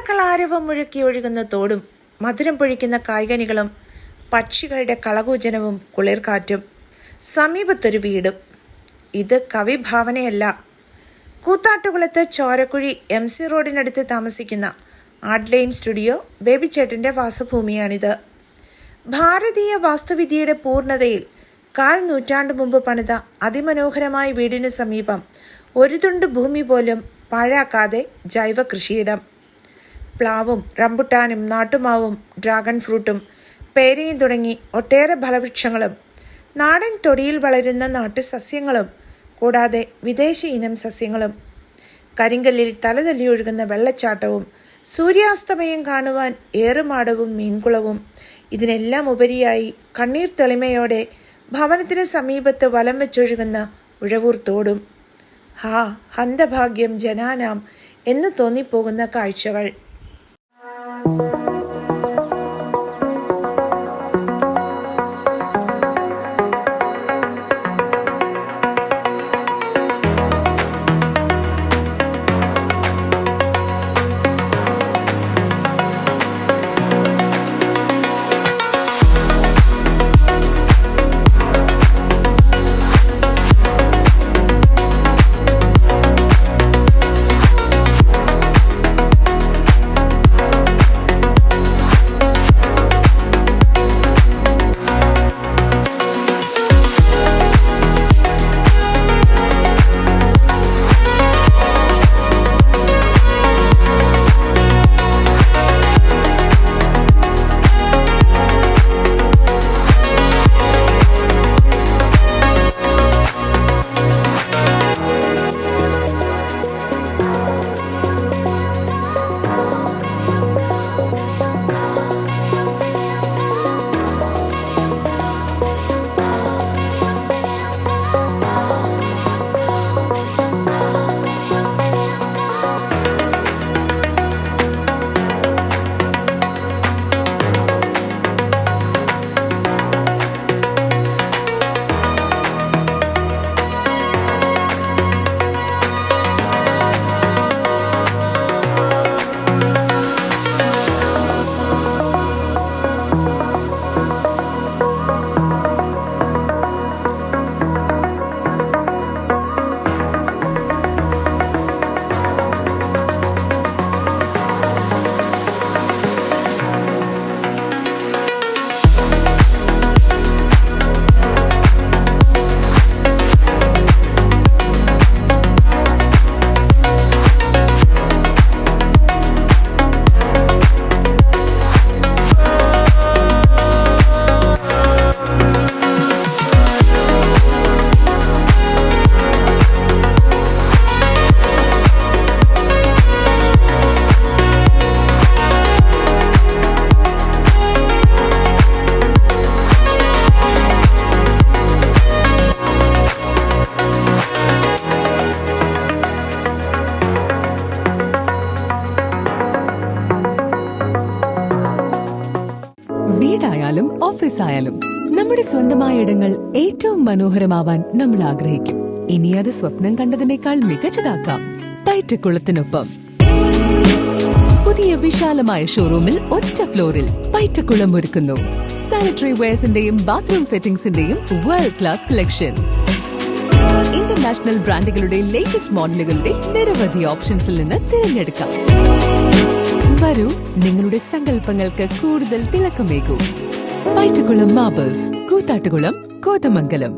ജനക്കളാരവം മുഴക്കി ഒഴുകുന്ന തോടും മധുരം പൊഴിക്കുന്ന കായ്കനികളും പക്ഷികളുടെ കളകൂജനവും കുളിർക്കാറ്റും സമീപത്തൊരു വീടും. ഇത് കവിഭാവനയല്ല. കൂത്താട്ടുകുളത്ത് ചോരക്കുഴി MC റോഡിനടുത്ത് താമസിക്കുന്ന ആഡ്ലൈൻ സ്റ്റുഡിയോ ബേബിച്ചേട്ടൻ്റെ വാസഭൂമിയാണിത്. ഭാരതീയ വാസ്തുവിദ്യയുടെ പൂർണ്ണതയിൽ 1/4 നൂറ്റാണ്ട് മുമ്പ് പണിത അതിമനോഹരമായ വീടിന് സമീപം ഒരു തുണ്ട് ഭൂമി പോലും പാഴാക്കാതെ ജൈവ കൃഷിയിടം. പ്ലാവും റംബുട്ടാനും നാട്ടുമാവും ഡ്രാഗൺ ഫ്രൂട്ടും പേരയും തുടങ്ങി ഒട്ടേറെ ഫലവൃക്ഷങ്ങളും നാടൻ തൊടിയിൽ വളരുന്ന നാട്ടുസസ്യങ്ങളും കൂടാതെ വിദേശ ഇനം സസ്യങ്ങളും, കരിങ്കല്ലിൽ തലതല്ലി ഒഴുകുന്ന വെള്ളച്ചാട്ടവും സൂര്യാസ്തമയം കാണുവാൻ ഏറുമാടവും മീൻകുളവും, ഇതിനെല്ലാം ഉപരിയായി കണ്ണീർ തെളിമയോടെ ഭവനത്തിന് സമീപത്ത് വലം വെച്ചൊഴുകുന്ന ഉഴവൂർ തോടും. ഹാ ഹന്തഭാഗ്യം ജനാനാം എന്ന് തോന്നിപ്പോകുന്ന കാഴ്ചകൾ. വീടായാലും ഓഫീസായാലും നമ്മുടെ സ്വന്തമായ ഇടങ്ങൾ ഏറ്റവും മനോഹരമാവാൻ നമ്മൾ ആഗ്രഹിക്കും. ഇനി അത് സ്വപ്നം കണ്ടതിനേക്കാൾ മികച്ചതാക്കാം പൈറ്റക്കുളത്തിനൊപ്പം. പുതിയ വിശാലമായ ഷോറൂമിൽ ഒറ്റ ഫ്ലോറിൽ പൈറ്റക്കുളം ഒരുക്കുന്നു സാനിറ്ററി വെയർസിന്റെയും ബാത്റൂം ഫിറ്റിംഗ്സിന്റെയും വേൾഡ് ക്ലാസ് കളക്ഷൻ. ഇന്റർനാഷണൽ ബ്രാൻഡുകളുടെ ലേറ്റസ്റ്റ് മോഡലുകളുടെ നിരവധി ഓപ്ഷൻസിൽ നിന്ന് തിരഞ്ഞെടുക്കാം. വരൂ, നിങ്ങളുടെ സങ്കല്പങ്ങൾക്ക് കൂടുതൽ തിളക്കമേകൂ. പൈറ്റക്കുളം മാർബിൾസ്, കൂത്താട്ടുകുളം, കോതമംഗലം.